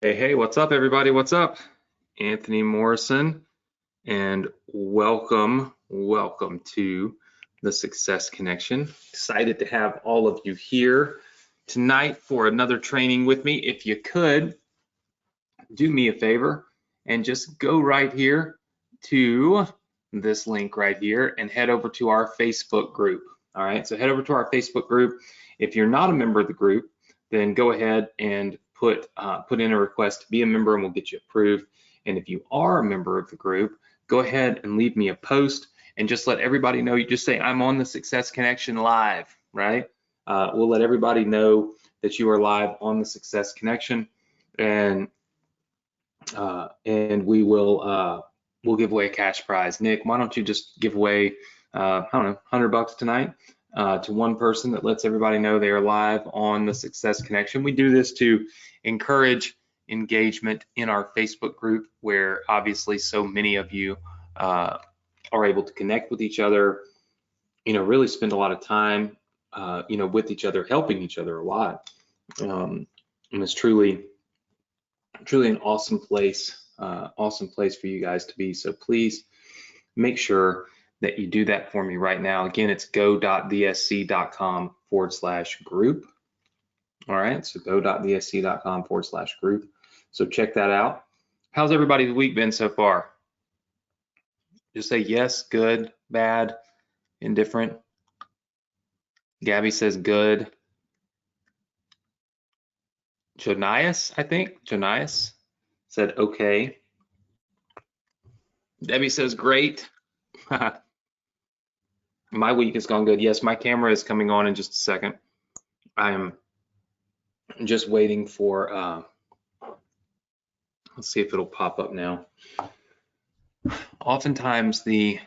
Hey, what's up, everybody? What's up? Anthony Morrison, and welcome to the Success Connection. Excited to have all of you here tonight for another training with me. If you could, do me a favor and just go right here to this link right here and head over to our Facebook group. All right, so head over to our Facebook group. If you're not a member of the group, then go ahead and put in a request to be a member and we'll get you approved. And if you are a member of the group, go ahead and leave me a post and just let everybody know. You just say, I'm on the Success Connection live, right? We'll let everybody know that you are live on the Success Connection, and we'll give away a cash prize. Nick, why don't you just give away, I don't know, $100 tonight to one person that lets everybody know they are live on the Success Connection. We do this to encourage engagement in our Facebook group, where obviously so many of you are able to connect with each other, really spend a lot of time, with each other, helping each other a lot. And it's truly an awesome place for you guys to be. So please make sure that you do that for me right now. Again, it's go.dsc.com/group. All right, so go.dsc.com/group. So check that out. How's everybody's week been so far? Just say yes, good, bad, indifferent. Gabby says good. Jonias, I think. Jonias said okay. Debbie says great. My week has gone good. Yes, my camera is coming on in just a second. I am just waiting for, let's see if it'll pop up now. Oftentimes the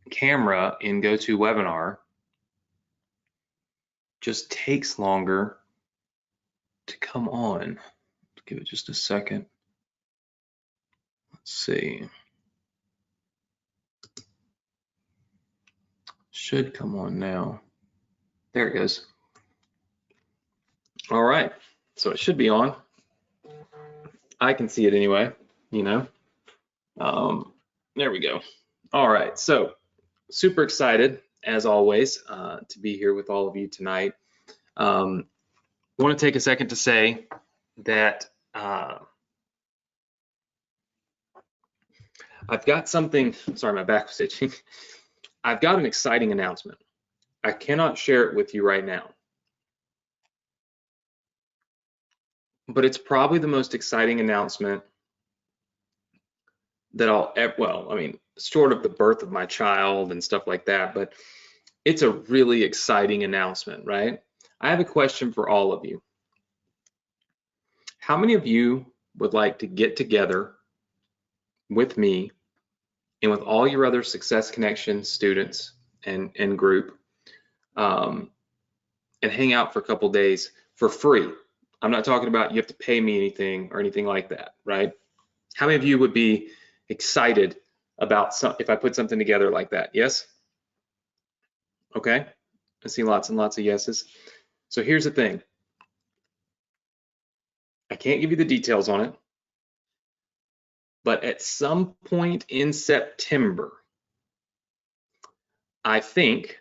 camera in GoToWebinar just takes longer to come on. Give it just a second. Let's see. Should come on now. There it goes. All right, so it should be on. I can see it anyway, there we go. All right, so super excited as always to be here with all of you tonight. I want to take a second to say that I've got something, sorry, my back was itching. I've got an exciting announcement. I cannot share it with you right now, but it's probably the most exciting announcement that short of the birth of my child and stuff like that, but it's a really exciting announcement, right? I have a question for all of you. How many of you would like to get together with me and with all your other Success Connection students and group and hang out for a couple days for free? I'm not talking about you have to pay me anything or anything like that, right? How many of you would be excited about if I put something together like that? Yes? Okay, I see lots and lots of yeses. So here's the thing. I can't give you the details on it, but at some point in September, I think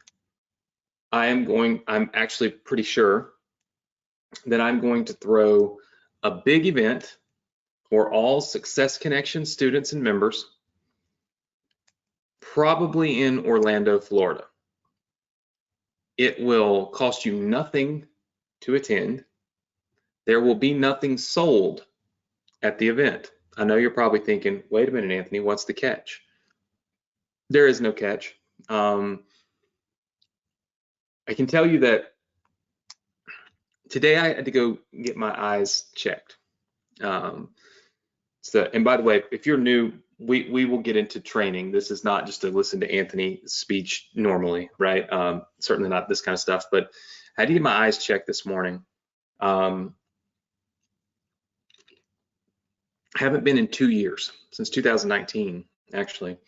I'm actually pretty sure that I'm going to throw a big event for all Success Connection students and members, probably in Orlando, Florida. It will cost you nothing to attend. There will be nothing sold at the event. I know you're probably thinking, wait a minute, Anthony, what's the catch? There is no catch. I can tell you that today I had to go get my eyes checked. And by the way, if you're new, we will get into training. This is not just to listen to Anthony speech normally, right? Certainly not this kind of stuff, but I had to get my eyes checked this morning. Haven't been in 2 years, since 2019, actually,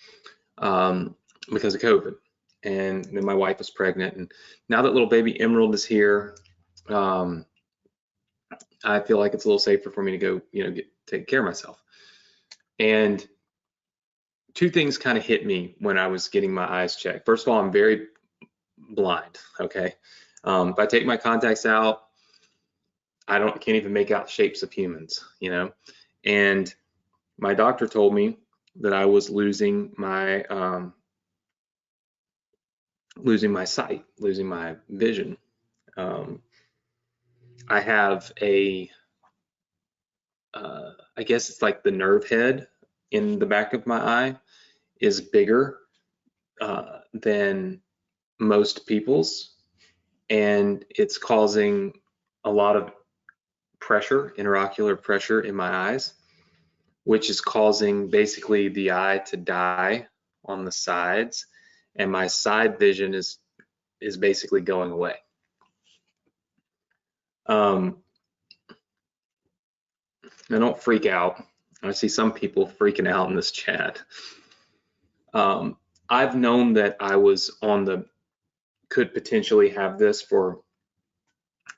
because of COVID. And then my wife was pregnant, and now that little baby Emerald is here, I feel like it's a little safer for me to go, take care of myself. And two things kind of hit me when I was getting my eyes checked. First of all, I'm very blind. Okay. If I take my contacts out, I can't even make out shapes of humans, and my doctor told me that I was losing my sight, losing my vision. I have I guess it's like the nerve head in the back of my eye is bigger than most people's, and it's causing a lot of pressure, interocular pressure in my eyes, which is causing basically the eye to die on the sides, and my side vision is basically going away. Now don't freak out. I see some people freaking out in this chat. I've known that I was could potentially have this for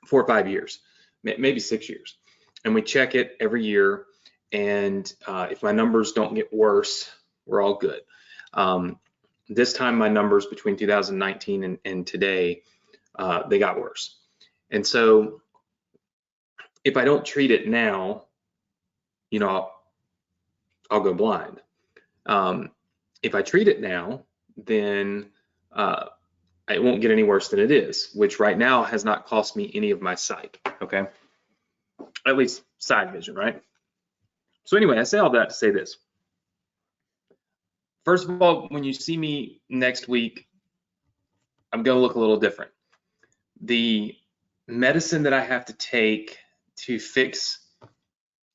4 or 5 years, maybe 6 years. And we check it every year. And if my numbers don't get worse, we're all good. This time my numbers between 2019 and today, they got worse. And so if I don't treat it now, I'll go blind. If I treat it now, then it won't get any worse than it is, which right now has not cost me any of my sight, okay? At least side vision, right? So anyway, I say all that to say this. First of all, when you see me next week, I'm gonna look a little different. The medicine that I have to take to fix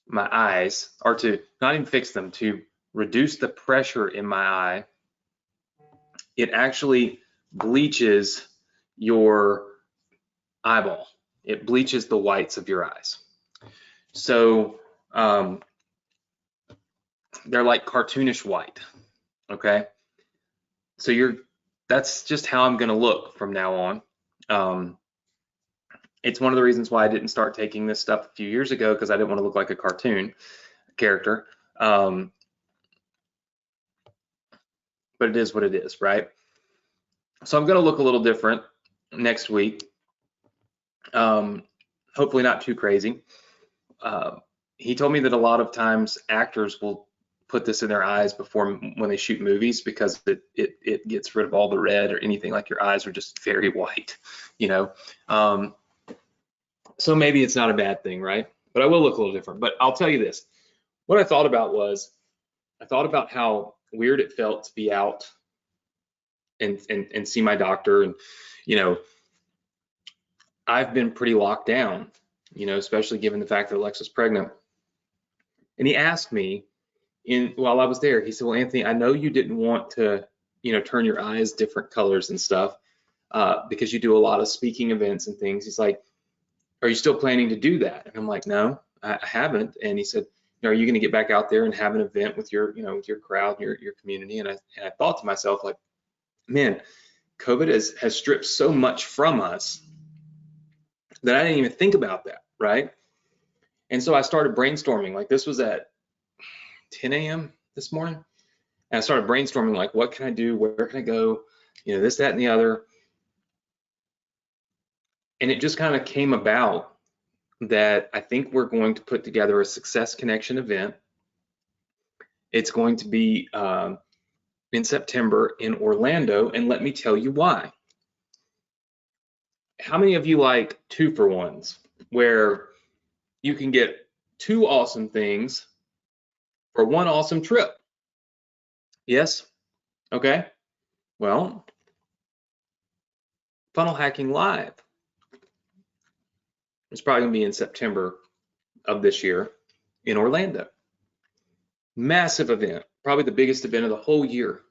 my eyes, or to not even fix them, to reduce the pressure in my eye, it actually bleaches your eyeball. It bleaches the whites of your eyes. So they're like cartoonish white, okay? So that's just how I'm gonna look from now on. It's one of the reasons why I didn't start taking this stuff a few years ago, because I didn't want to look like a cartoon character. But it is what it is, right? So I'm gonna look a little different next week. Hopefully not too crazy. He told me that a lot of times actors will put this in their eyes when they shoot movies, because it gets rid of all the red or anything, like your eyes are just very white, so maybe it's not a bad thing, right? But I will look a little different. But I'll tell you this, what I thought about was, I thought about how weird it felt to be out and see my doctor. And I've been pretty locked down, especially given the fact that Alexa's pregnant. And he asked me while I was there, he said, well, Anthony, I know you didn't want to, turn your eyes different colors and stuff, because you do a lot of speaking events and things. He's like, are you still planning to do that? And I'm like, no, I haven't. And he said, are you going to get back out there and have an event with your, with your crowd, your community? And I thought to myself, like, man, COVID has stripped so much from us that I didn't even think about that, right? And so I started brainstorming. Like, this was at 10 a.m. this morning. And I started brainstorming, like, what can I do? Where can I go? This, that, and the other. And it just kind of came about that I think we're going to put together a Success Connection event. It's going to be in September in Orlando, and let me tell you why. How many of you like 2-for-1s, where you can get 2 awesome things for 1 awesome trip? Yes? Okay. Well, Funnel Hacking Live, it's probably gonna be in September of this year in Orlando. Massive event, probably the biggest event of the whole year.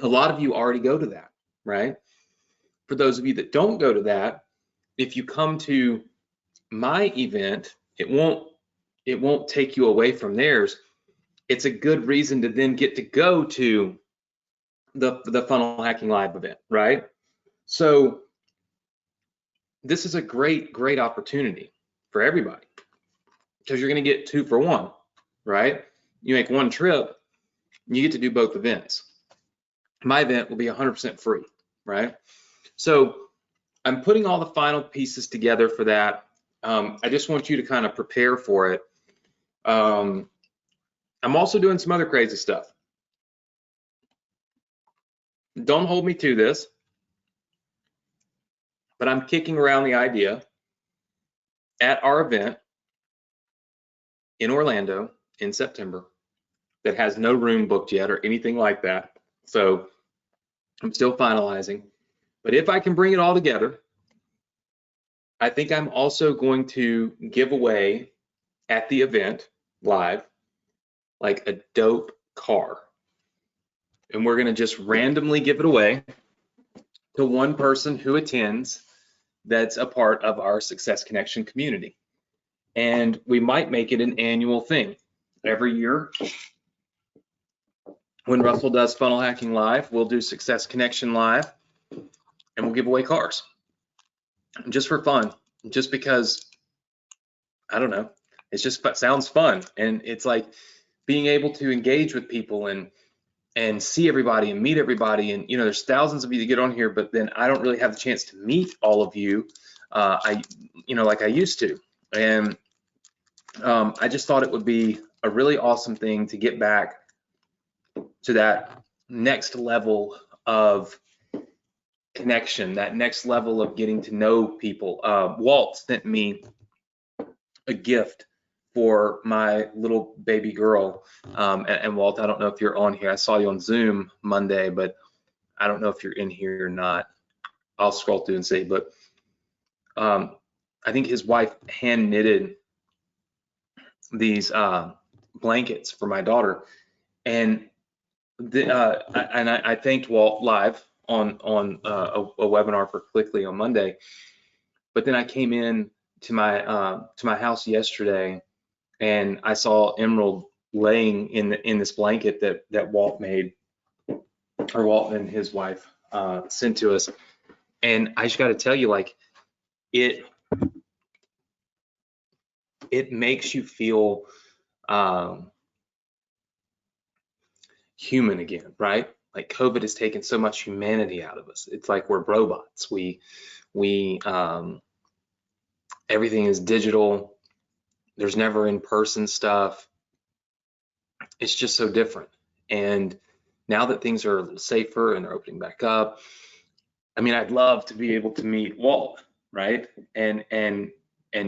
A lot of you already go to that, right? For those of you that don't go to that, if you come to my event, it won't take you away from theirs. It's a good reason to then get to go to the Funnel Hacking Live event, right? So this is a great opportunity for everybody, because you're going to get 2 for 1, right? You make one trip, you get to do both events. My event will be 100% free, right? So I'm putting all the final pieces together for that. I just want you to kind of prepare for it. I'm also doing some other crazy stuff. Don't hold me to this, but I'm kicking around the idea at our event in Orlando in September that has no room booked yet or anything like that. So I'm still finalizing. But if I can bring it all together, I think I'm also going to give away at the event live like a dope car. And we're going to just randomly give it away to one person who attends that's a part of our Success Connection community. And we might make it an annual thing. Every year, when Russell does Funnel Hacking Live, we'll do Success Connection Live, and we'll give away cars. Just for fun, just because, I don't know, it just sounds fun. And it's like being able to engage with people and see everybody and meet everybody. And, you know, there's thousands of you that get on here, but then I don't really have the chance to meet all of you, like I used to. And I just thought it would be a really awesome thing to get back to that next level of connection, that next level of getting to know people. Walt sent me a gift for my little baby girl. And Walt, I don't know if you're on here. I saw you on Zoom Monday, but I don't know if you're in here or not. I'll scroll through and see, but I think his wife hand knitted these blankets for my daughter. And I thanked Walt live on a webinar for Clickly on Monday. But then I came in to my house yesterday, and I saw Emerald laying in this blanket that Walt made, or Walt and his wife sent to us. And I just got to tell you, like, it makes you feel human again, right? Like COVID has taken so much humanity out of us. It's like we're robots. We everything is digital. There's never in-person stuff. It's just so different. And now that things are safer and they're opening back up, I mean, I'd love to be able to meet Walt, right? And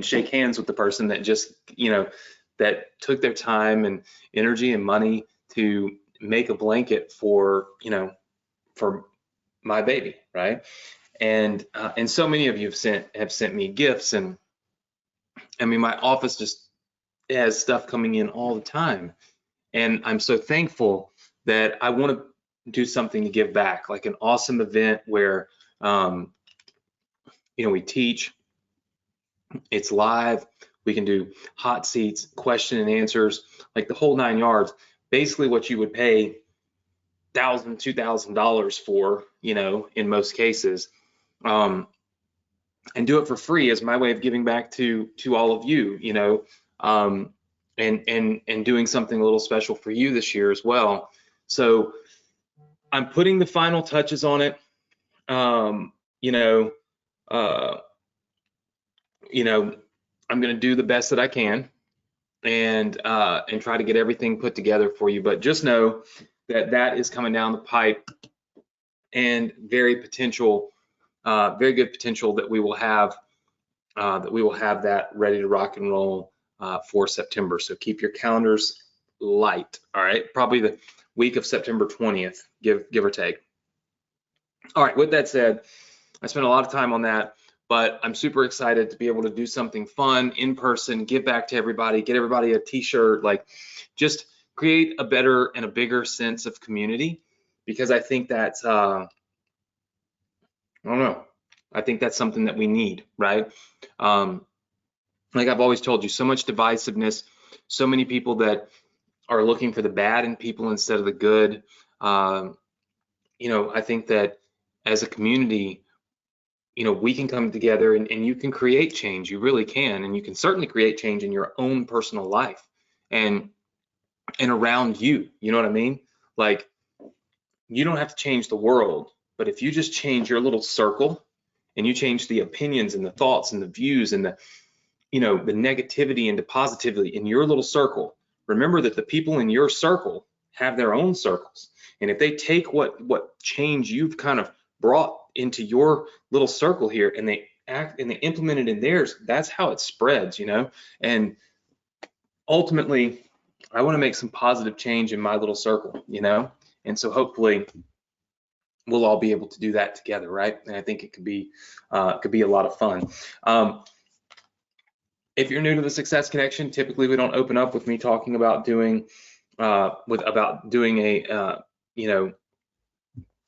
shake hands with the person that just, that took their time and energy and money to make a blanket for, for my baby, right? And so many of you have sent me gifts, and I mean, my office just has stuff coming in all the time, and I'm so thankful that I want to do something to give back, like an awesome event where we teach, it's live, we can do hot seats, question and answers, like the whole 9 yards. Basically what you would pay $1,000, $2,000 for, in most cases, and do it for free as my way of giving back to all of you, and doing something a little special for you this year as well. So I'm putting the final touches on it. I'm going to do the best that I can and try to get everything put together for you. But just know that is coming down the pipe, and very good potential that we will have that ready to rock and roll for September. So keep your calendars light. All right, probably the week of September 20th, give or take. All right, with that said, I spent a lot of time on that, but I'm super excited to be able to do something fun in person, give back to everybody, get everybody a t-shirt, like just create a better and a bigger sense of community, because I think that's, I don't know, I think that's something that we need, right? Like I've always told you, so much divisiveness, so many people that are looking for the bad in people instead of the good. I think that as a community, we can come together and you can create change. You really can, and you can certainly create change in your own personal life and around you. You know what I mean? Like, you don't have to change the world, but if you just change your little circle and you change the opinions and the thoughts and the views and the negativity into positivity in your little circle, remember that the people in your circle have their own circles. And if they take what change you've kind of brought into your little circle here and they act and they implement it in theirs, that's how it spreads, and ultimately I want to make some positive change in my little circle, and so hopefully we'll all be able to do that together, right? And I think it could be a lot of fun. If you're new to the Success Connection, typically we don't open up with me talking about doing an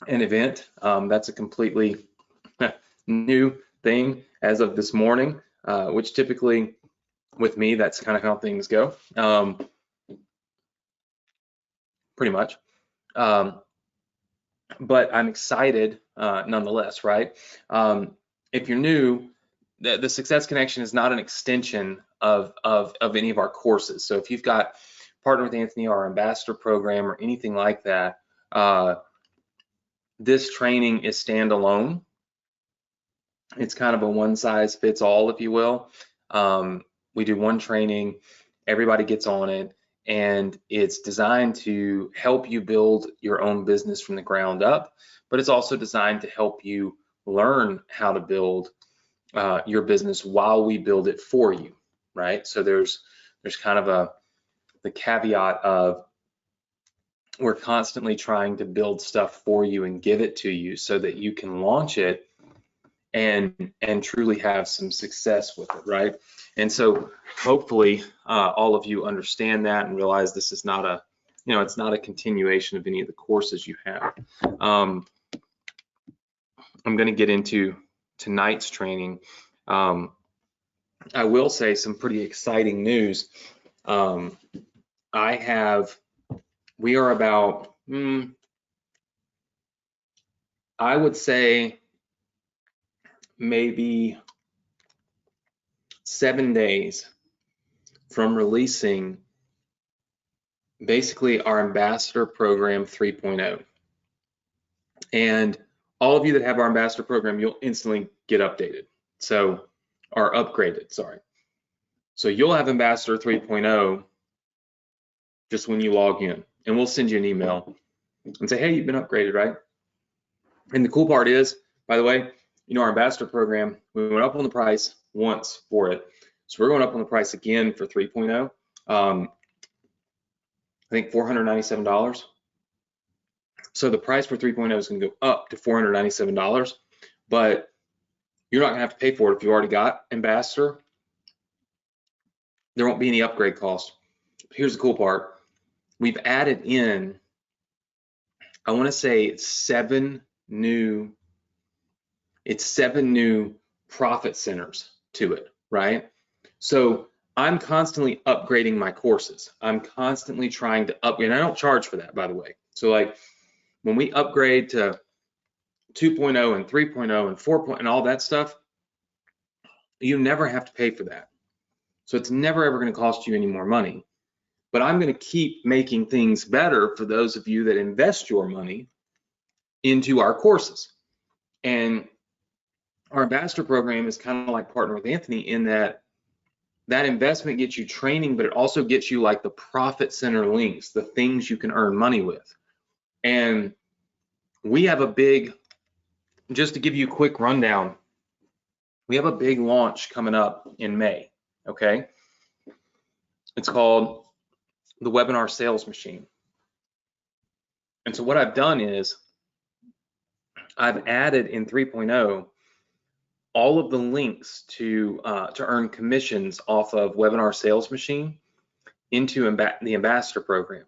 event. That's a completely new thing as of this morning, which typically with me, that's kind of how things go, pretty much. But I'm excited nonetheless, right? If you're new, the Success Connection is not an extension of any of our courses. So if you've got Partner with Anthony or our Ambassador program or anything like that, this training is standalone. It's kind of a one size fits all, if you will. We do one training, everybody gets on it, and it's designed to help you build your own business from the ground up, but it's also designed to help you learn how to build your business while we build it for you, right? So there's kind of the caveat of we're constantly trying to build stuff for you and give it to you so that you can launch it and truly have some success with it, right? And so hopefully all of you understand that and realize this is not a, it's not a continuation of any of the courses you have. I'm going to get into tonight's training. I will say some pretty exciting news. We are about, I would say maybe 7 days from releasing basically our Ambassador Program 3.0. And all of you that have our Ambassador Program, you'll instantly get updated. So, or upgraded, sorry. So you'll have Ambassador 3.0 just when you log in, and we'll send you an email and say, hey, you've been upgraded, right? And the cool part is, by the way, our Ambassador Program, we went up on the price once for it. So we're going up on the price again for 3.0. I think $497. So the price for 3.0 is going to go up to $497, but you're not going to have to pay for it if you already got Ambassador. There won't be any upgrade cost. Here's the cool part. We've added in, I want to say it's seven new profit centers to it, right? So I'm constantly upgrading my courses. I'm constantly trying to upgrade, and I don't charge for that, by the way. So like when we upgrade to 2.0 and 3.0 and 4.0 and all that stuff, you never have to pay for that. So it's never ever going to cost you any more money. But I'm going to keep making things better for those of you that invest your money into our courses. And our Ambassador Program is kind of like Partner with Anthony in that investment gets you training, but it also gets you like the profit center links, the things you can earn money with. And we have a big, just to give you a quick rundown, we have a big launch coming up in May, okay? It's called the Webinar Sales Machine. And so what I've done is I've added in 3.0 all of the links to earn commissions off of Webinar Sales Machine into the Ambassador Program.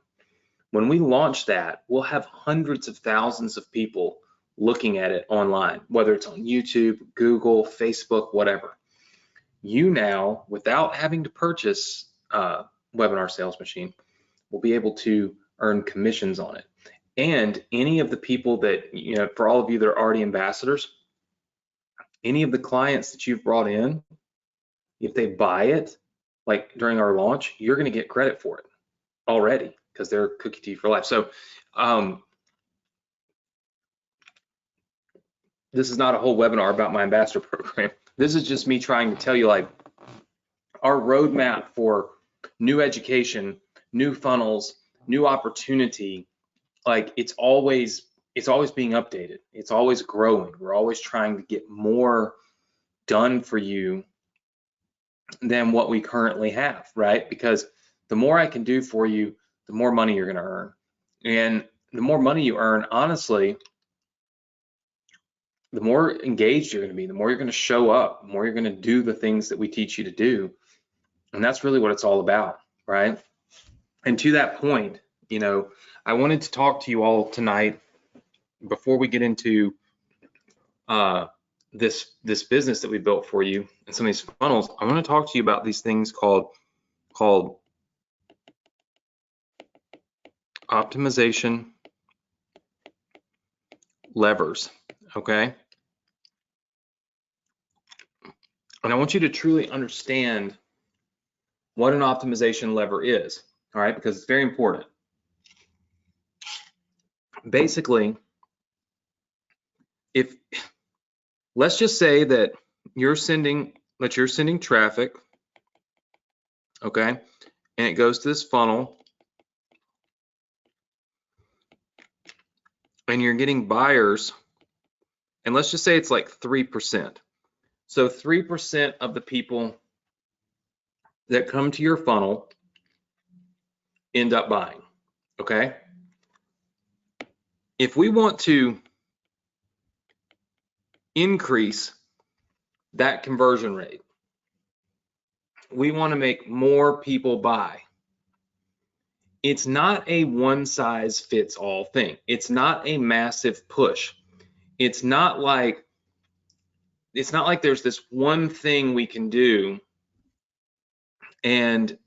When we launch that, we'll have hundreds of thousands of people looking at it online, whether it's on YouTube, Google, Facebook, whatever. You now, without having to purchase Webinar Sales Machine, will be able to earn commissions on it. And any of the people that, for all of you that are already ambassadors, any of the clients that you've brought in, if they buy it, like during our launch, you're going to get credit for it already because they're cookie to you for life. So this is not a whole webinar about my ambassador program. This is just me trying to tell you, like, our roadmap for new education, new funnels, new opportunity, like it's always being updated. It's always growing. We're always trying to get more done for you than what we currently have, right? Because the more I can do for you, the more money you're going to earn. And the more money you earn, honestly, the more engaged you're going to be, the more you're going to show up, the more you're going to do the things that we teach you to do. And that's really what it's all about, right? And to that point, you know, I wanted to talk to you all tonight before we get into this business that we built for you and some of these funnels. I want to talk to you about these things called optimization levers, okay? And I want you to truly understand what an optimization lever is, all right? Because it's very important. Basically, if let's just say that you're sending traffic, okay, and it goes to this funnel, and you're getting buyers, and let's just say it's like 3%. So 3% of the people that come to your funnel end up buying, okay? If we want to increase that conversion rate, we want to make more people buy. It's not a one size fits all thing. It's not a massive push. It's not like there's this one thing we can do and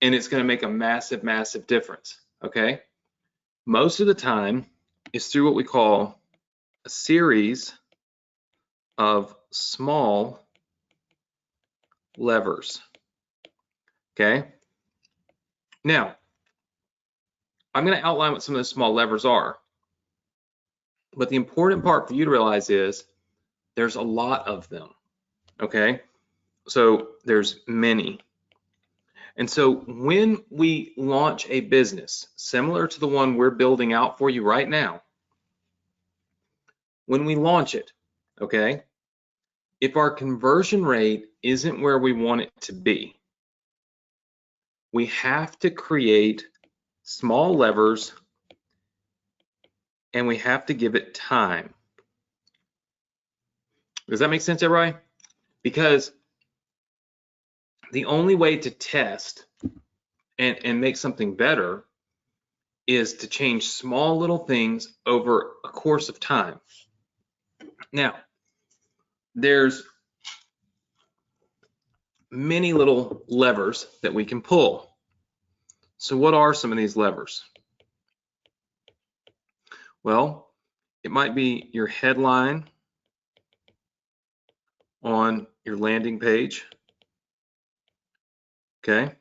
it's going to make a massive difference, okay? Most of the time is through what we call a series of small levers, okay? Now, I'm going to outline what some of those small levers are, but the important part for you to realize is there's a lot of them, okay? So there's many. And so when we launch a business similar to the one we're building out for you right now, when we launch it, okay, if our conversion rate isn't where we want it to be, we have to create small levers and we have to give it time. Does that make sense, everybody? Because the only way to test and make something better is to change small little things over a course of time. Now, there's many little levers that we can pull. So what are some of these levers? Well, it might be your headline on your landing page, okay?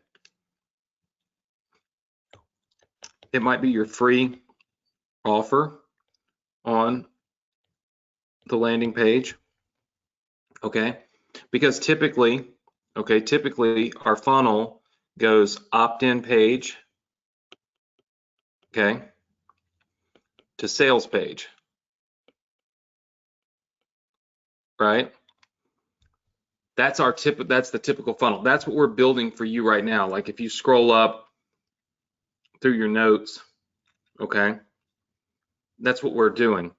It might be your free offer on the landing page, okay? Because typically our funnel goes opt-in page, okay, to sales page, right? That's the typical funnel. That's what we're building for you right now. Like if you scroll up through your notes, okay, that's what we're doing.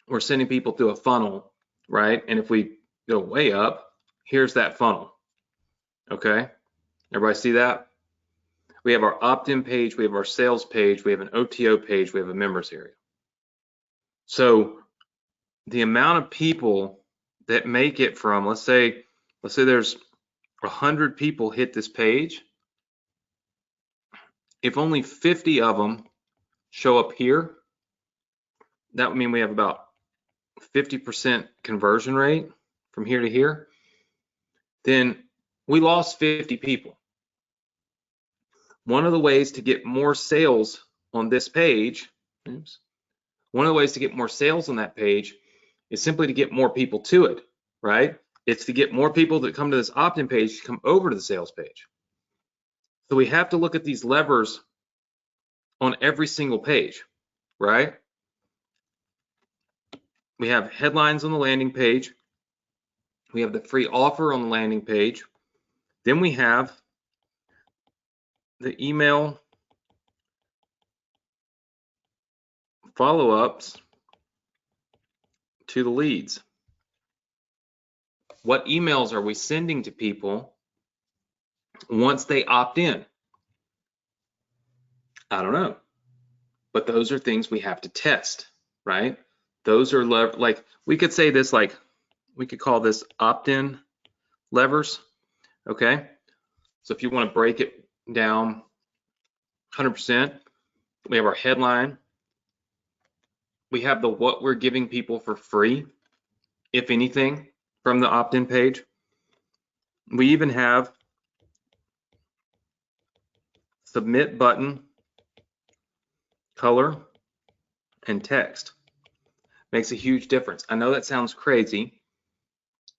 We're sending people through a funnel, right? And if we go way up, here's that funnel, okay? Everybody see that? We have our opt-in page, we have our sales page, we have an OTO page, we have a members area. So the amount of people that make it from, let's say there's 100 people hit this page, if only 50 of them show up here, that would mean we have about 50% conversion rate. from here to here, then we lost 50 people. One of the ways to get more sales on this page, one of the ways to get more sales on that page is simply to get more people to it, right? It's to get more people that come to this opt-in page to come over to the sales page. So we have to look at these levers on every single page, right? We have headlines on the landing page. We have the free offer on the landing page. Then we have the email follow-ups to the leads. What emails are we sending to people once they opt in? I don't know, but those are things we have to test, right? Those are like, we could say this, like, we could call this opt-in levers, okay? So if you want to break it down 100%, we have our headline. We have the what we're giving people for free, if anything, from the opt-in page. We even have submit button, color, and text. Makes a huge difference. I know that sounds crazy,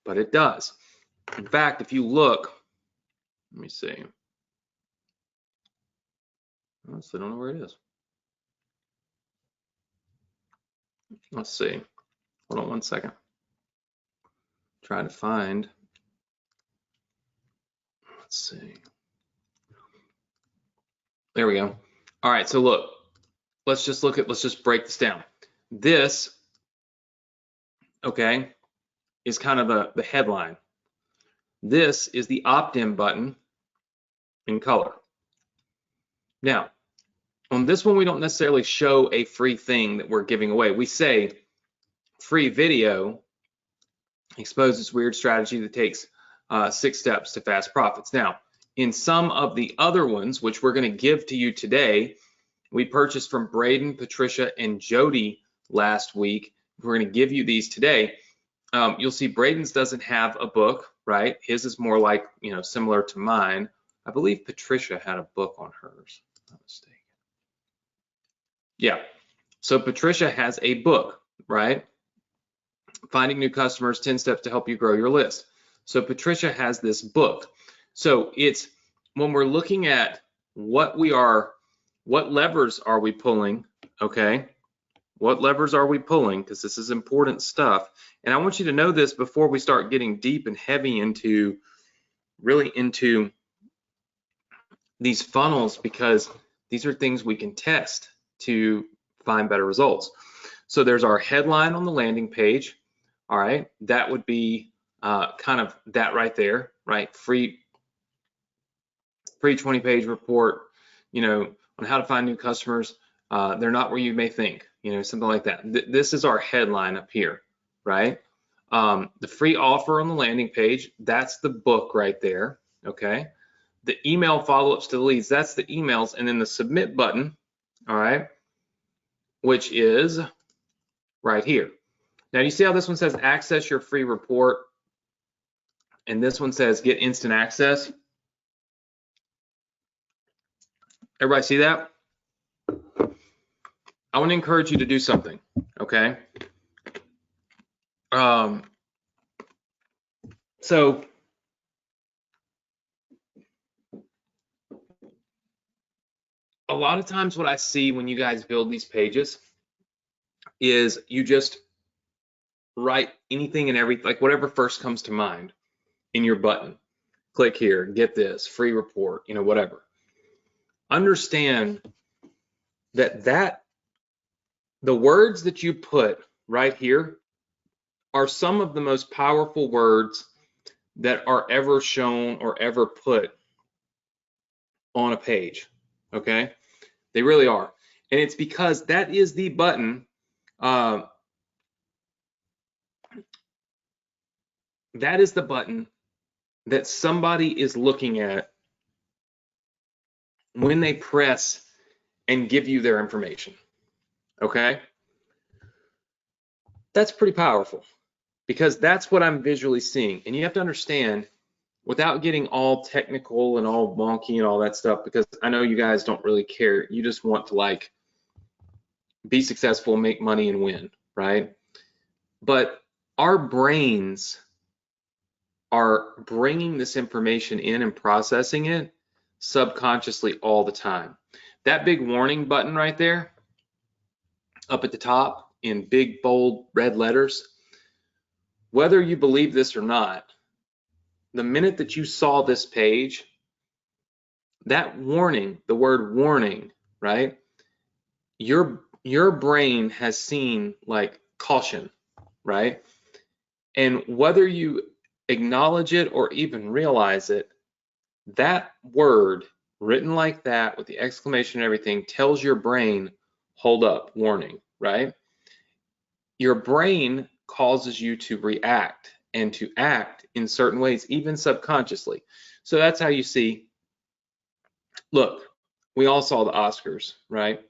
but it does. In fact, if you look, let me see. I still don't know where it is. Let's see. Hold on one second. Trying to find. Let's see. There we go. All right, so look, let's just break this down. This, okay, is kind of the headline. This is the opt-in button in color. Now, on this one, we don't necessarily show a free thing that we're giving away. We say free video exposes weird strategy that takes 6 steps to fast profits. Now, in some of the other ones, which we're going to give to you today, we purchased from Braden, Patricia, and Jody last week. We're going to give you these today. You'll see Braden's doesn't have a book, right? His is more like, you know, similar to mine. I believe Patricia had a book on hers, if I'm not mistaken. Yeah, so Patricia has a book, right? Finding New Customers, 10 Steps to Help You Grow Your List. So Patricia has this book. So it's when we're looking at what levers are we pulling, okay? What levers are we pulling? Because this is important stuff. And I want you to know this before we start getting deep and heavy into, really into these funnels, because these are things we can test to find better results. So there's our headline on the landing page. All right, that would be kind of that right there, right? Free 20-page report, you know, on how to find new customers. They're not where you may think, you know, something like that. This is our headline up here, right? The free offer on the landing page, that's the book right there, okay? The email follow-ups to the leads, that's the emails, and then the submit button, all right, which is right here. Now, you see how this one says access your free report, and this one says get instant access? Everybody see that? I want to encourage you to do something, okay? So a lot of times what I see when you guys build these pages is you just write anything and everything, like whatever first comes to mind in your button. Click here, get this, free report, you know, whatever. Understand that the words that you put right here are some of the most powerful words that are ever shown or ever put on a page, okay? They really are. And it's because that is the button, that is the button that somebody is looking at when they press and give you their information, okay? That's pretty powerful. because that's what I'm visually seeing. And you have to understand, without getting all technical and all wonky and all that stuff, because I know you guys don't really care. You just want to like be successful, make money, and win, right? But our brains are bringing this information in and processing it subconsciously all the time. That big warning button right there, up at the top in big, bold, red letters, whether you believe this or not, the minute that you saw this page, that warning, the word warning, right? Your brain has seen like caution, right? And whether you acknowledge it or even realize it, that word written like that with the exclamation and everything tells your brain, hold up, warning, right? Your brain causes you to react and to act in certain ways, even subconsciously. So that's how you see, look, we all saw the Oscars, right?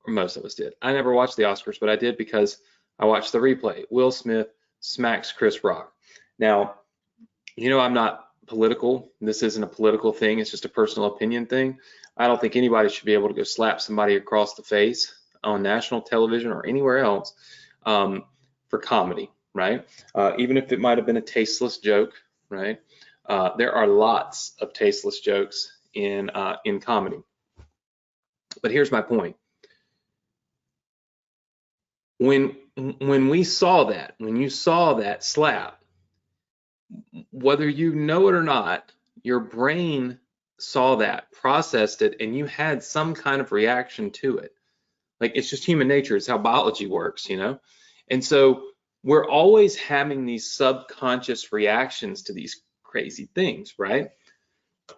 Or most of us did. I never watched the Oscars, but I did because I watched the replay. Will Smith smacks Chris Rock. Now, you know, I'm not political. This isn't a political thing. It's just a personal opinion thing. I don't think anybody should be able to go slap somebody across the face on national television or anywhere else for comedy, right? Even if it might have been a tasteless joke, right? There are lots of tasteless jokes in comedy. But here's my point. When we saw that, when you saw that slap, whether you know it or not, your brain saw that, processed it, and you had some kind of reaction to it. Like, it's just human nature. It's how biology works, you know? And so we're always having these subconscious reactions to these crazy things, right?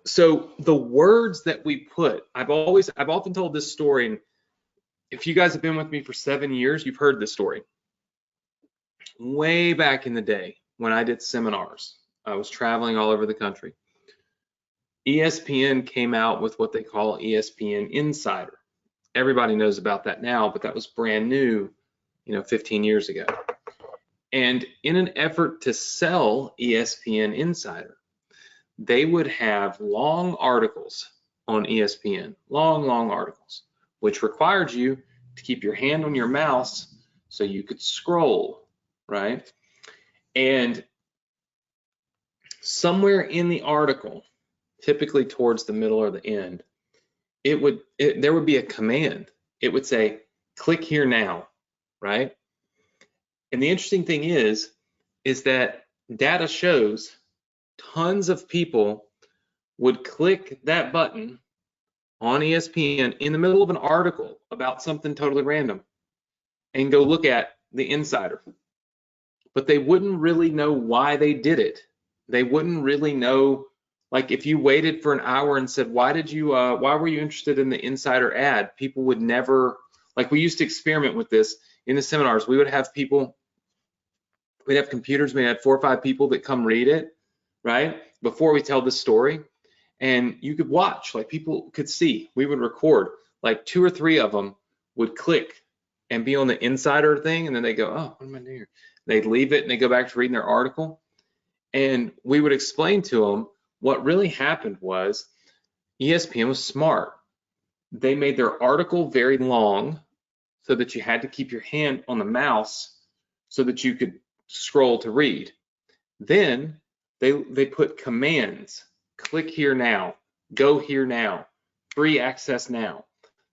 So the words that we put, I've often told this story, and if you guys have been with me for 7 years, you've heard this story. Way back in the day when I did seminars, I was traveling all over the country. ESPN came out with what they call ESPN Insider. Everybody knows about that now, but that was brand new, 15 years ago. And in an effort to sell ESPN Insider, they would have long articles on ESPN, long articles, which required you to keep your hand on your mouse so you could scroll, right? And somewhere in the article, typically towards the middle or the end, there would be a command. It would say, click here now, right? And the interesting thing is that data shows tons of people would click that button on ESPN in the middle of an article about something totally random and go look at the insider. But they wouldn't really know why they did it. They wouldn't really know, like if you waited for an hour and said, why were you interested in the insider ad? People would never, like we used to experiment with this in the seminars. We would have people, we'd have computers, we had 4 or 5 people that come read it, right? Before we tell the story. And you could watch, like people could see, we would record, like 2 or 3 of them would click and be on the insider thing. And then they go, oh, what am I doing here? They'd leave it and they go back to reading their article. And we would explain to them what really happened was ESPN was smart. They made their article very long so that you had to keep your hand on the mouse so that you could scroll to read. Then they put commands, click here now, go here now, free access now.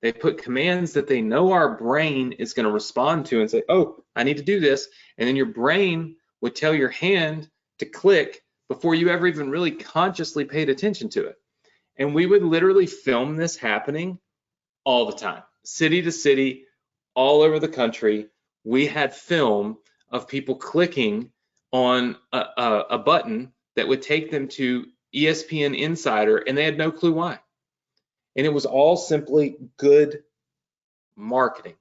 They put commands that they know our brain is going to respond to and say, oh, I need to do this. And then your brain would tell your hand to click before you ever even really consciously paid attention to it. And we would literally film this happening all the time, city to city, all over the country. We had film of people clicking on a button that would take them to ESPN Insider, and they had no clue why. And it was all simply good marketing,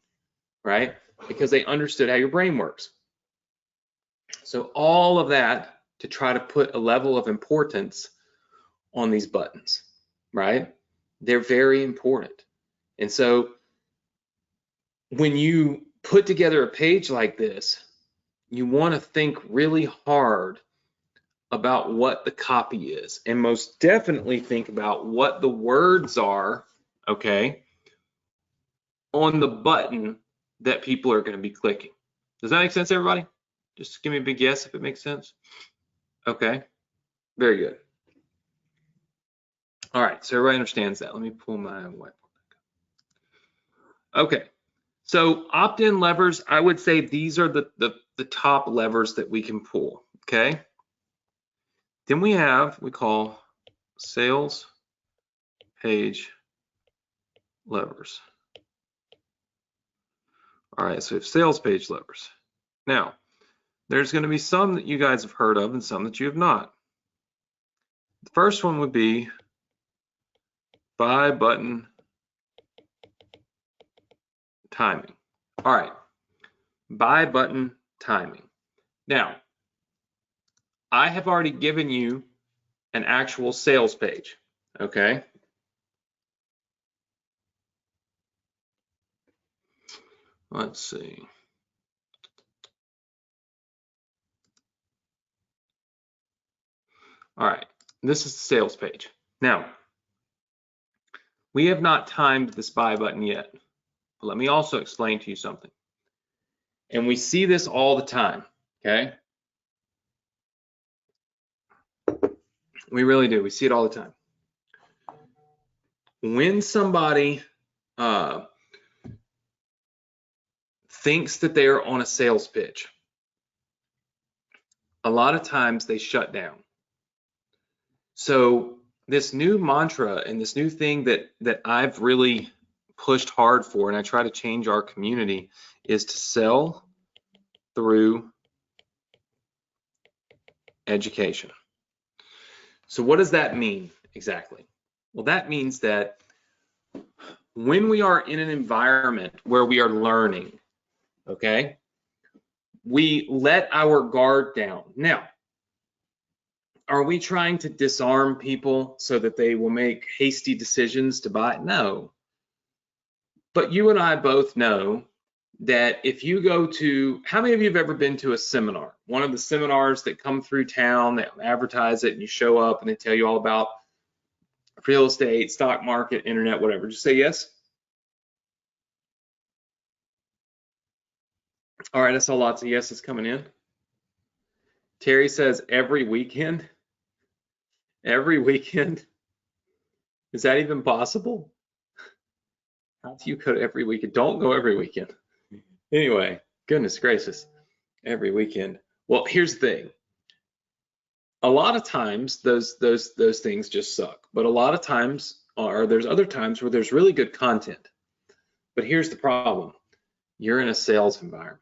right? Because they understood how your brain works. So all of that to try to put a level of importance on these buttons, right? They're very important. And so when you put together a page like this, you want to think really hard about what the copy is, and most definitely think about what the words are, okay, on the button that people are going to be clicking. Does that make sense, everybody? Just give me a big yes if it makes sense. Okay, very good. All right, so everybody understands that. Let me pull my whiteboard. Okay, so opt-in levers, I would say these are the top levers that we can pull, okay? Then we call sales page levers. All right, so we have sales page levers. Now, there's going to be some that you guys have heard of and some that you have not. The first one would be buy button timing. All right, buy button timing. Now, I have already given you an actual sales page, okay? Let's see. All right, this is the sales page. Now, we have not timed this buy button yet, but let me also explain to you something. And we see this all the time, okay? We really do. We see it all the time. When somebody thinks that they are on a sales pitch, a lot of times they shut down. So this new mantra and this new thing that I've really pushed hard for, and I try to change our community, is to sell through education. So what does that mean exactly? Well, that means that when we are in an environment where we are learning, okay, we let our guard down. Now, are we trying to disarm people so that they will make hasty decisions to buy? No. But you and I both know that if you go to, how many of you have ever been to a seminar? One of the seminars that come through town, that advertise it, and you show up and they tell you all about real estate, stock market, internet, whatever. Just say yes. All right, I saw lots of yeses coming in. Terry says every weekend. Every weekend? Is that even possible? How do you go every weekend? Don't go every weekend. Anyway, goodness gracious, every weekend. Well, here's the thing. A lot of times those things just suck, but a lot of times, or there's other times where there's really good content. But here's the problem. You're in a sales environment,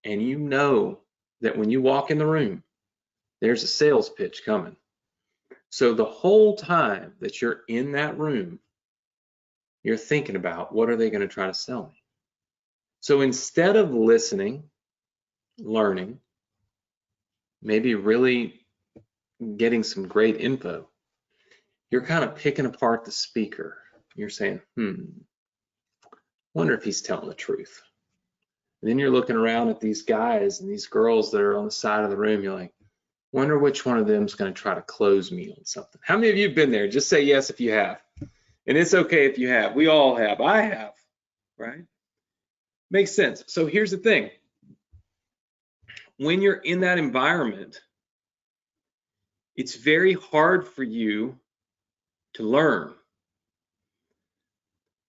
and you know that when you walk in the room, there's a sales pitch coming. So the whole time that you're in that room, you're thinking about, what are they going to try to sell me? So instead of listening, learning, maybe really getting some great info, you're kind of picking apart the speaker. You're saying, wonder if he's telling the truth. And then you're looking around at these guys and these girls that are on the side of the room. You're like, wonder which one of them is going to try to close me on something. How many of you have been there? Just say yes if you have. And it's okay if you have. We all have. I have, right? Makes sense. So here's the thing. When you're in that environment, it's very hard for you to learn.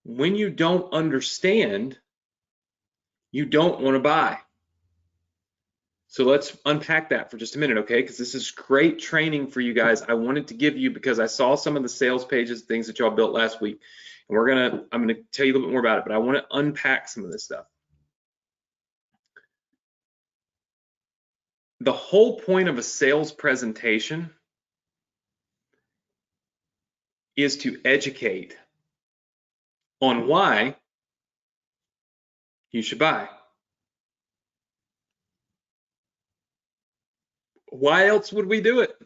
When you don't understand, you don't want to buy. So let's unpack that for just a minute, okay? Because this is great training for you guys. I wanted to give you, because I saw some of the sales pages, things that y'all built last week, and I'm gonna tell you a little bit more about it, but I want to unpack some of this stuff. The whole point of a sales presentation is to educate on why you should buy. Why else would we do it?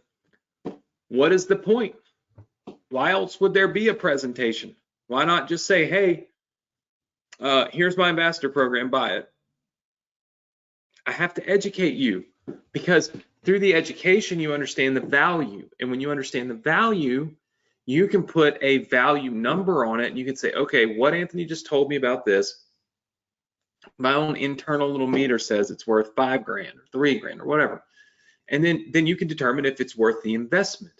What is the point? Why else would there be a presentation? Why not just say, hey, here's my ambassador program, buy it. I have to educate you, because through the education, you understand the value. And when you understand the value, you can put a value number on it. And you can say, okay, what Anthony just told me about this, my own internal little meter says it's worth $5 grand or $3 grand or whatever. And then you can determine if it's worth the investment.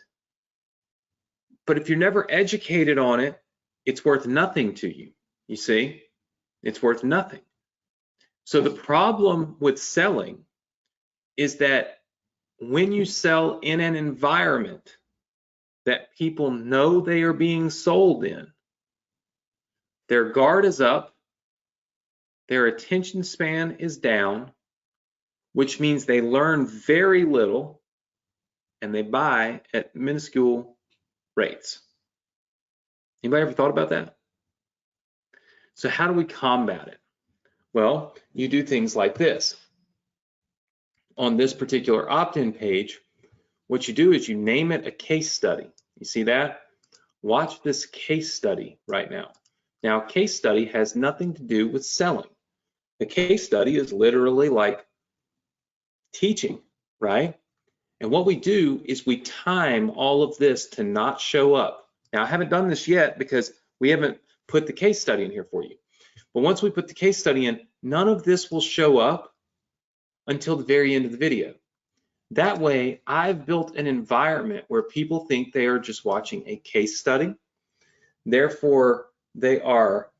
But if you're never educated on it, it's worth nothing to you. You see, it's worth nothing. So the problem with selling is that when you sell in an environment that people know they are being sold in, their guard is up, their attention span is down, which means they learn very little and they buy at minuscule rates. Anybody ever thought about that? So how do we combat it? Well, you do things like this. On this particular opt-in page, what you do is you name it a case study. You see that? Watch this case study right now. Now, a case study has nothing to do with selling. The case study is literally like teaching, right? And what we do is we time all of this to not show up. Now, I haven't done this yet because we haven't put the case study in here for you. But once we put the case study in, none of this will show up until the very end of the video. That way, I've built an environment where people think they are just watching a case study. Therefore, they are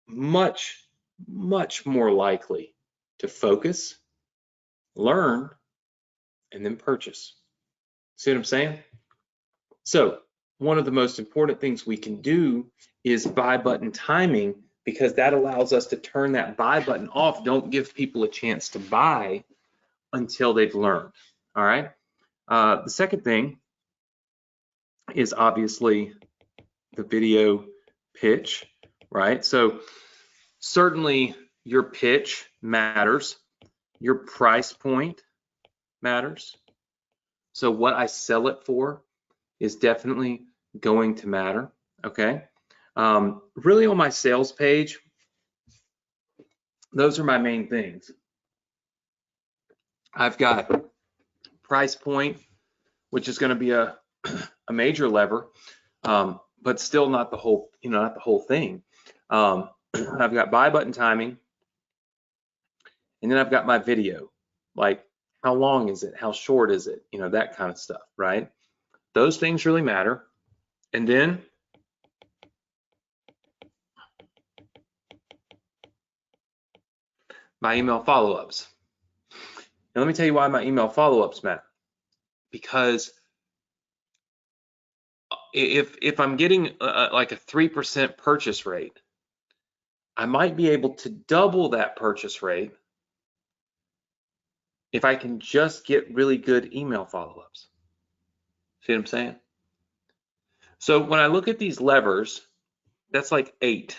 much, much more likely to focus, learn, and then purchase. See what I'm saying? So one of the most important things we can do is buy button timing, because that allows us to turn that buy button off. Don't give people a chance to buy until they've learned. All right. The second thing is obviously the video pitch, right? So certainly your pitch matters. Your price point matters. So what I sell it for is definitely going to matter, okay? Really on my sales page, those are my main things. I've got price point, which is going to be a major lever, but still not the whole, not the whole thing. I've got buy button timing, and then I've got my video, like how long is it, how short is it, that kind of stuff, right? Those things really matter. And then my email follow-ups. Now let me tell you why my email follow-ups matter. Because if I'm getting like a 3% purchase rate, I might be able to double that purchase rate if I can just get really good email follow-ups. See what I'm saying? So when I look at these levers, that's like 8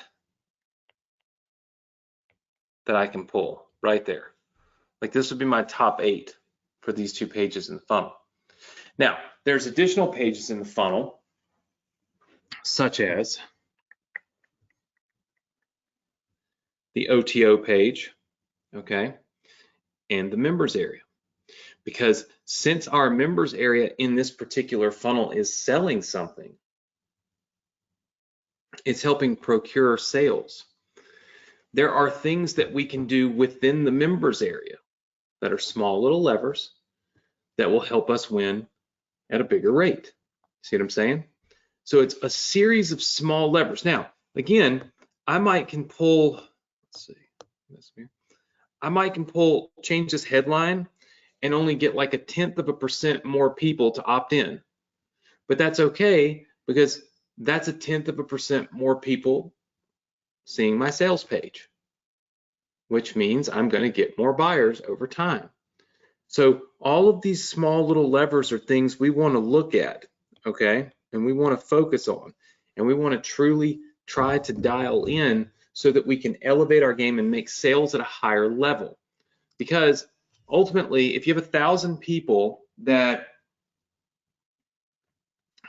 that I can pull right there. Like this would be my top 8 for these 2 pages in the funnel. Now, there's additional pages in the funnel, such as the OTO page, okay, and the members area. Because since our members area in this particular funnel is selling something, it's helping procure sales. There are things that we can do within the members area that are small little levers that will help us win at a bigger rate. See what I'm saying? So it's a series of small levers. Now, again, I might can pull, let's see, I might can pull, change this headline and only get like 0.1% more people to opt in. But that's okay, because that's 0.1% more people seeing my sales page, which means I'm going to get more buyers over time. So all of these small little levers are things we want to look at, okay? And we want to focus on, and we want to truly try to dial in so that we can elevate our game and make sales at a higher level. Because ultimately, if you have 1,000 people that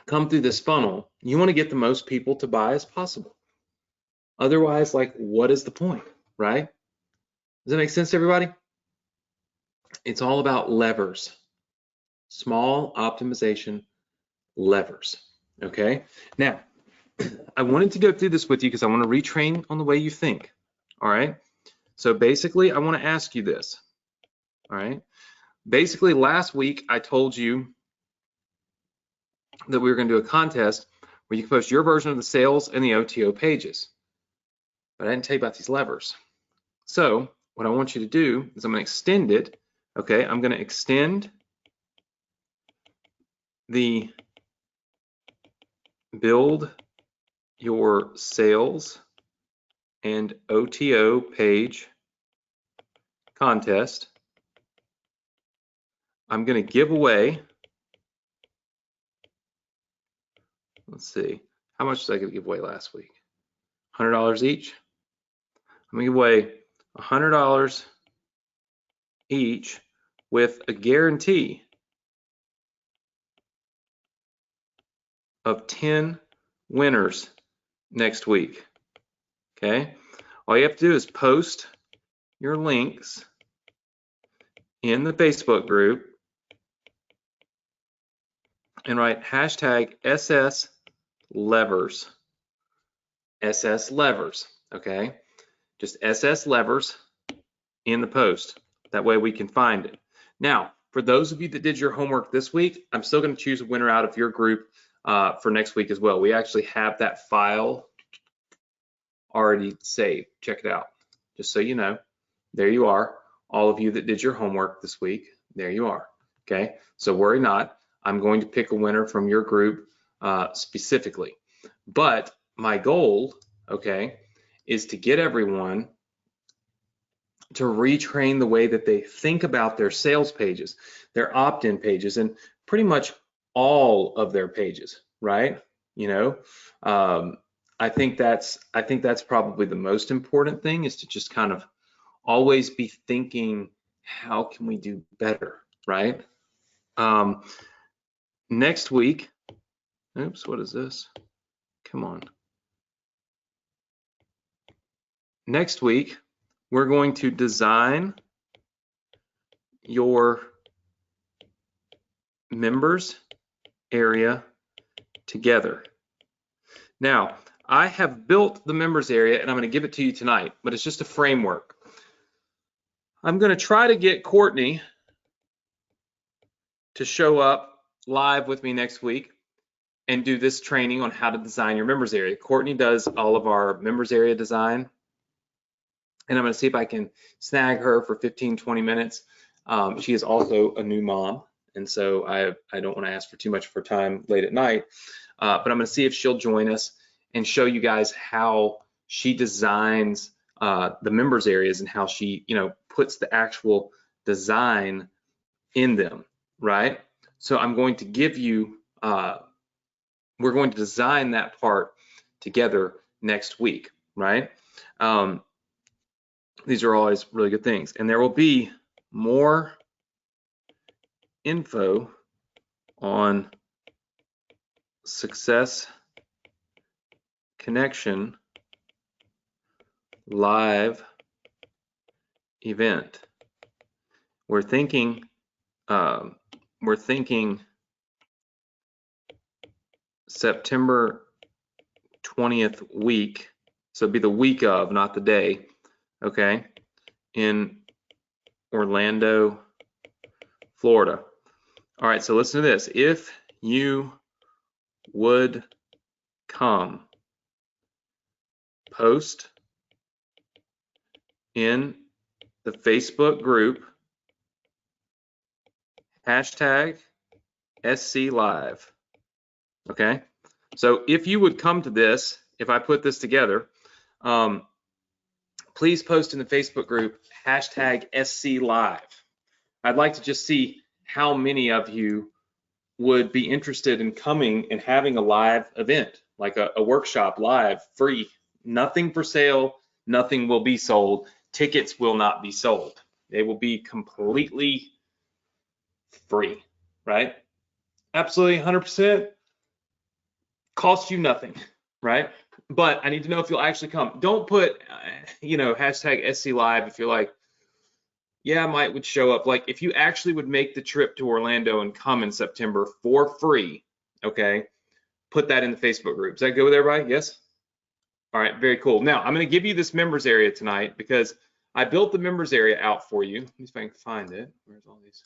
come through this funnel, you want to get the most people to buy as possible. Otherwise, like, what is the point, right? Does that make sense to everybody? It's all about levers, small optimization levers. Okay. Now, I wanted to go through this with you because I want to retrain on the way you think. All right. So basically, I want to ask you this. All right. Basically, last week I told you that we were going to do a contest where you can post your version of the sales and the OTO pages. But I didn't tell you about these levers. So what I want you to do is I'm going to extend it. Okay. I'm going to extend the build your sales and OTO page contest. I'm going to give away, let's see, how much did I give away last week? $100 each. I'm going to give away $100 each with a guarantee of 10 winners next week. Okay, all you have to do is post your links in the Facebook group and write hashtag SS levers. SS levers, okay? Just SS levers in the post. That way we can find it. Now, for those of you that did your homework this week, I'm still going to choose a winner out of your group for next week as well. We actually have that file already saved. Check it out. Just so you know, there you are. All of you that did your homework this week, there you are. Okay, so worry not. I'm going to pick a winner from your group specifically. But my goal, okay, is to get everyone to retrain the way that they think about their sales pages, their opt-in pages, and pretty much all of their pages, right? You know, I think that's probably the most important thing, is to just kind of always be thinking, how can we do better, right? Next week, oops, what is this? Come on. Next week, we're going to design your members area together. Now, I have built the members area and I'm going to give it to you tonight, but it's just a framework. I'm going to try to get Courtney to show up live with me next week and do this training on how to design your members area. Courtney does all of our members area design, and I'm going to see if I can snag her for 15-20 minutes. She is also a new mom, and so I don't want to ask for too much of her time late at night, but I'm going to see if she'll join us and show you guys how she designs the members areas and how she, you know, puts the actual design in them, right? So I'm going to give you, we're going to design that part together next week, right? These are always really good things, and there will be more info on Success Connection live event. We're thinking September 20th week, so it'd be the week of, not the day, okay, in Orlando, Florida. All right, so listen to this. If you would come, post in the Facebook group hashtag SC Live. Okay, so if you would come to this, if I put this together, please post in the Facebook group hashtag SC Live. I'd like to just see how many of you would be interested in coming and having a live event, like a workshop live, free, nothing for sale, nothing will be sold, tickets will not be sold. They will be completely free, right? Absolutely 100%, cost you nothing, right? But I need to know if you'll actually come. Don't put, you know, hashtag SC Live if you're like, yeah, might would show up. Like if you actually would make the trip to Orlando and come in September for free, okay, put that in the Facebook group. Does that go with everybody? Yes? All right, very cool. Now I'm going to give you this members area tonight because I built the members area out for you. Let me see if I can find it. Where's all these?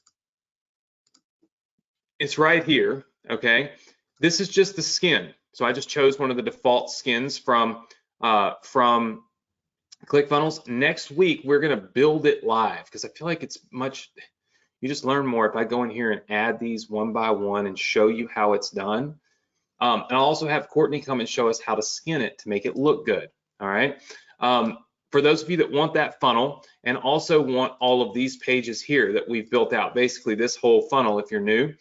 It's right here, okay? This is just the skin. So I just chose one of the default skins from ClickFunnels. Next week, we're going to build it live because I feel like it's much, you just learn more if I go in here and add these one by one and show you how it's done. And I'll also have Courtney come and show us how to skin it to make it look good, all right? For those of you that want that funnel and also want all of these pages here that we've built out, basically this whole funnel if you're new,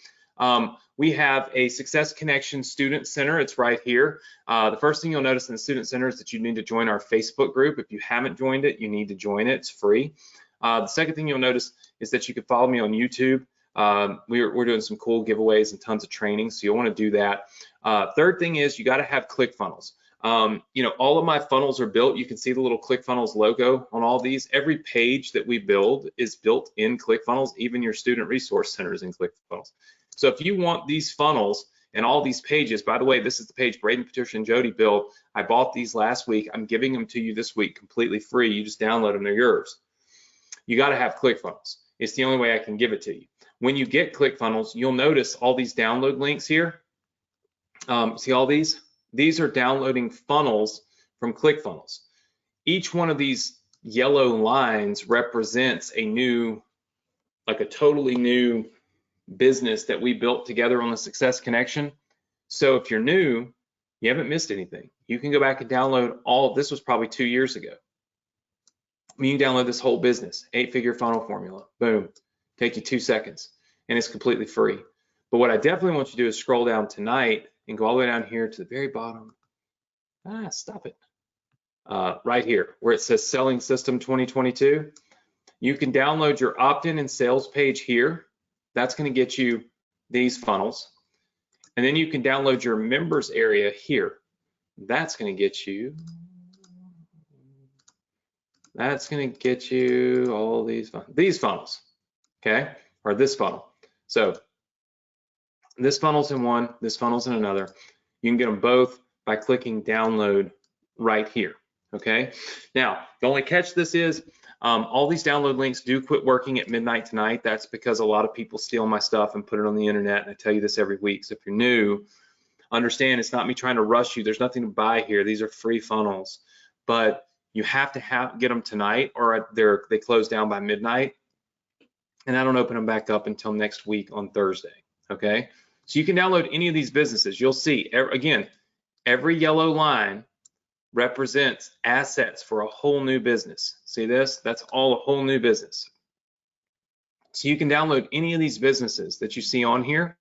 we have a Success Connection Student Center. It's right here. The first thing you'll notice in the Student Center is that you need to join our Facebook group. If you haven't joined it, you need to join it. It's free. The second thing you'll notice is that you can follow me on YouTube. We're doing some cool giveaways and tons of training, so you'll want to do that. Third thing is you got to have ClickFunnels. You know, all of my funnels are built. You can see the little ClickFunnels logo on all these. Every page that we build is built in ClickFunnels. Even your Student Resource Center is in ClickFunnels. So if you want these funnels and all these pages, by the way, this is the page Braden, Patricia, and Jody built. I bought these last week. I'm giving them to you this week completely free. You just download them, they're yours. You got to have ClickFunnels. It's the only way I can give it to you. When you get ClickFunnels, you'll notice all these download links here. See all these? These are downloading funnels from ClickFunnels. Each one of these yellow lines represents a new, like a totally new business that we built together on the Success Connection. So if you're new, you haven't missed anything. You can go back and download all of this. Was probably 2 years ago. You can download this whole business, 8-figure funnel formula. Boom, take you 2 seconds, and it's completely free. But what I definitely want you to do is scroll down tonight and go all the way down here to the very bottom. Stop it. Right here, where it says Selling System 2022. You can download your opt-in and sales page here. That's going to get you these funnels. And then you can download your members area here. That's going to get you all these funnels, okay? Or this funnel. So this funnel's in one, this funnel's in another. You can get them both by clicking download right here, okay? Now, the only catch this is all these download links do quit working at midnight tonight. That's because a lot of people steal my stuff and put it on the internet, and I tell you this every week. So if you're new, understand it's not me trying to rush you. There's nothing to buy here. These are free funnels, but you have to get them tonight or they close down by midnight, and I don't open them back up until next week on Thursday, okay? So you can download any of these businesses. You'll see, again, every yellow line represents assets for a whole new business. See this? That's all a whole new business. So you can download any of these businesses that you see on here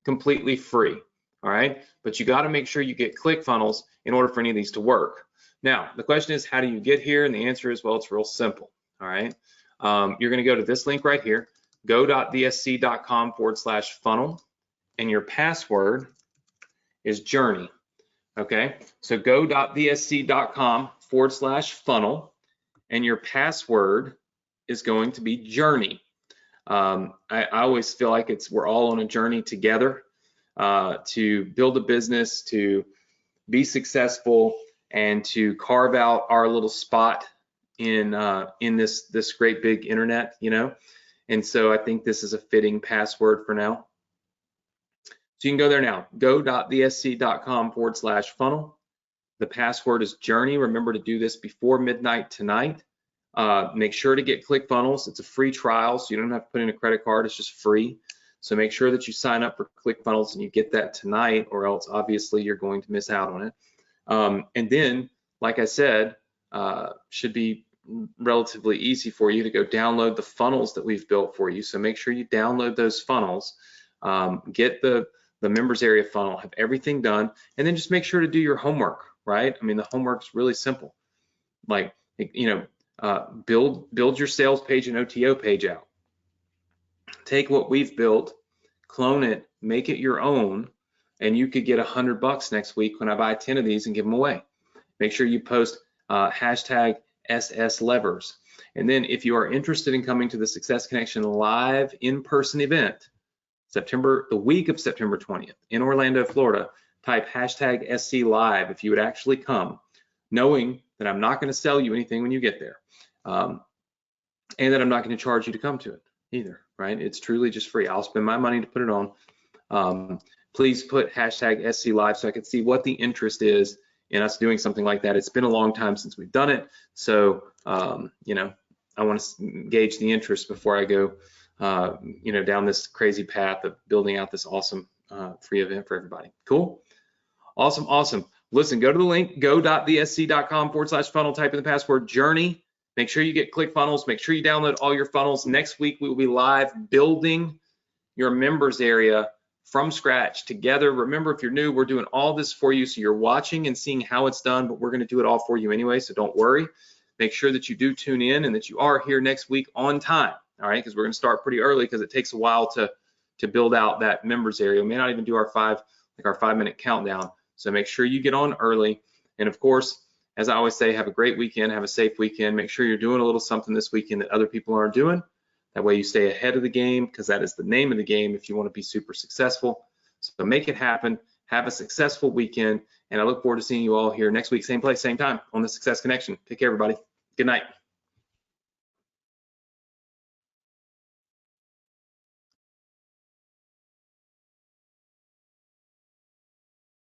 completely free, all right? But you got to make sure you get ClickFunnels in order for any of these to work. Now, the question is, how do you get here? And the answer is, well, it's real simple, all right? You're going to go to this link right here, go.vsc.com/funnel, and your password is journey. Okay, so go.vsc.com/funnel, and your password is going to be journey. I always feel like we're all on a journey together to build a business, to be successful, and to carve out our little spot in this great big internet, you know. And so I think this is a fitting password for now. So you can go there now, go.vsc.com/funnel. The password is journey. Remember to do this before midnight tonight. Make sure to get ClickFunnels. It's a free trial, so you don't have to put in a credit card. It's just free. So make sure that you sign up for ClickFunnels and you get that tonight, or else obviously you're going to miss out on it. And then, like I said, should be relatively easy for you to go download the funnels that we've built for you. So make sure you download those funnels, get the members area funnel, have everything done, and then just make sure to do your homework, right? I mean, the homework's really simple. Like, you know, build your sales page and OTO page out. Take what we've built, clone it, make it your own, and you could get $100 next week when I buy 10 of these and give them away. Make sure you post hashtag SS levers. And then if you are interested in coming to the Success Connection live in-person event, the week of September 20th in Orlando, Florida, type hashtag SC Live if you would actually come, knowing that I'm not going to sell you anything when you get there, and that I'm not going to charge you to come to it either, right? It's truly just free. I'll spend my money to put it on. Please put hashtag SC Live so I can see what the interest is in us doing something like that. It's been a long time since we've done it, so you know, I want to gauge the interest before I go you know, down this crazy path of building out this awesome free event for everybody. Cool. Awesome. Listen, go to the link, go.thesc.com/funnel, type in the password journey. Make sure you get ClickFunnels. Make sure you download all your funnels. Next week, we will be live building your members area from scratch together. Remember, if you're new, we're doing all this for you. So you're watching and seeing how it's done, but we're going to do it all for you anyway. So don't worry. Make sure that you do tune in and that you are here next week on time. All right, because we're going to start pretty early because it takes a while to build out that members area. We may not even do our 5-minute countdown. So make sure you get on early. And of course, as I always say, have a great weekend, have a safe weekend. Make sure you're doing a little something this weekend that other people aren't doing. That way you stay ahead of the game, because that is the name of the game if you want to be super successful. So make it happen. Have a successful weekend. And I look forward to seeing you all here next week, same place, same time on the Success Connection. Take care, everybody. Good night.